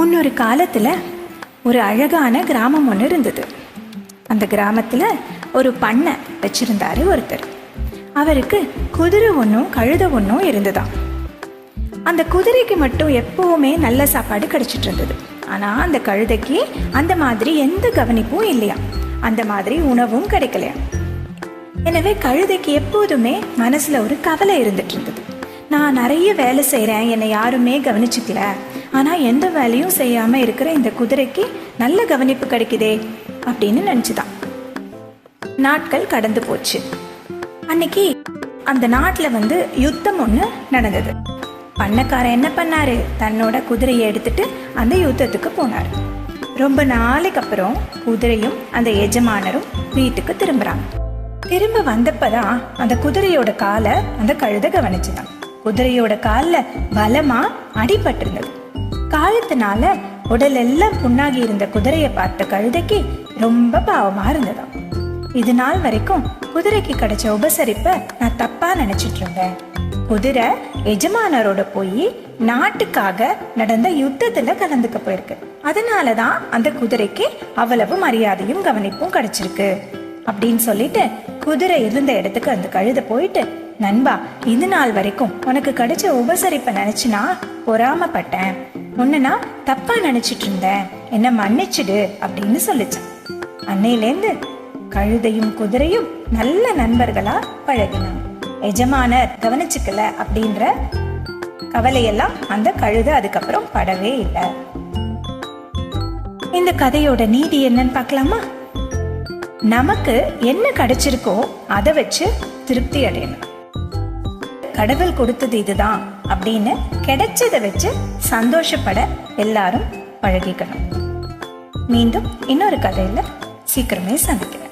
முன்னொரு காலத்தில் ஒரு அழகான கிராமம் ஒன்று இருந்தது. அந்த கிராமத்தில் ஒரு பண்ணை வச்சிருந்தாரு ஒருத்தர். அவருக்கு குதிரை ஒன்றும் கழுதை ஒன்றும் இருந்ததாம். அந்த குதிரைக்கு மட்டும் எப்பவுமே நல்ல சாப்பாடு கிடைச்சிட்டு இருந்தது. ஆனால் அந்த கழுதைக்கு அந்த மாதிரி எந்த கவனிப்பும் இல்லையா, அந்த மாதிரி உணவும் கிடைக்கலையா. எனவே கழுதைக்கு எப்போதுமே மனசுல ஒரு கவலை இருந்துட்டு இருந்தது. நான் நிறைய வேலை செய்கிறேன், என்னை யாருமே கவனிச்சுக்கல, ஆனால் எந்த வேலையும் செய்யாமல் இருக்கிற இந்த குதிரைக்கு நல்ல கவனிப்பு கிடைக்குதே அப்படின்னு நினச்சிதான். நாட்கள் கடந்து போச்சு. அன்னைக்கு அந்த நாட்டில் யுத்தம் ஒன்று நடந்தது. பண்ணக்காரன் என்ன பண்ணாரு, தன்னோட குதிரையை எடுத்துட்டு அந்த யுத்தத்துக்கு போனார். ரொம்ப நாளைக்கு அப்புறம் குதிரையும் அந்த எஜமானரும் வீட்டுக்கு திரும்புறாங்க. திரும்ப வந்தப்பதான் அந்த குதிரையோட காலை அந்த கழுதை கவனிச்சுதான். குதிரையோட காலில் பலமா அடிபட்டிருந்தது. காயத்தினால உடல் எல்லாம் புண்ணாகி இருந்த குதிரையை பார்த்த கழுதைக்கு ரொம்ப பாவமா இருந்ததாம். இது நாள் வரைக்கும் குதிரைக்கு கிடைச்ச உபசரிப்பை நான் தப்பா நினைச்சிட்டு இருந்தேன். குதிரை எஜமானரோட போய் நாட்டுக்காக நடந்த யுத்தத்துல கலந்துக்க போயிருக்கு. அதனாலதான் அந்த குதிரைக்கு அவ்வளவு மரியாதையும் கவனிப்பும் கிடைச்சிருக்கு அப்படின்னு சொல்லிட்டு குதிரை இருந்த இடத்துக்கு அந்த கழுதை போயிட்டு, நண்பா, இது நாள் வரைக்கும் உனக்கு கிடைச்ச உபசரிப்பை நினைச்சுனா பொறாமப்பட்டேன், உன்னை தப்பா நினைச்சிட்டு இருந்தேன், என்ன மன்னிச்சிடு அப்படின்னு சொல்லிச்சான். அன்னையிலேருந்து கழுதையும் குதிரையும் நல்ல நண்பர்களா பழகினாங்க. எஜமானர் கவனிச்சுக்கல அப்படின்ற கவலையெல்லாம் அந்த கழுதை அதுக்கப்புறம் படவே இல்லை. இந்த கதையோட நீதி என்னன்னு பார்க்கலாமா? நமக்கு என்ன கிடைச்சிருக்கோ அதை வச்சு திருப்தி அடையணும். கடவுள் கொடுத்தது இதுதான் அப்படின்னு கிடைச்சதை வச்சு சந்தோஷப்பட எல்லாரும் பழகிக்கணும். மீண்டும் இன்னொரு கதையில சீக்கிரமே சந்திக்கிறேன்.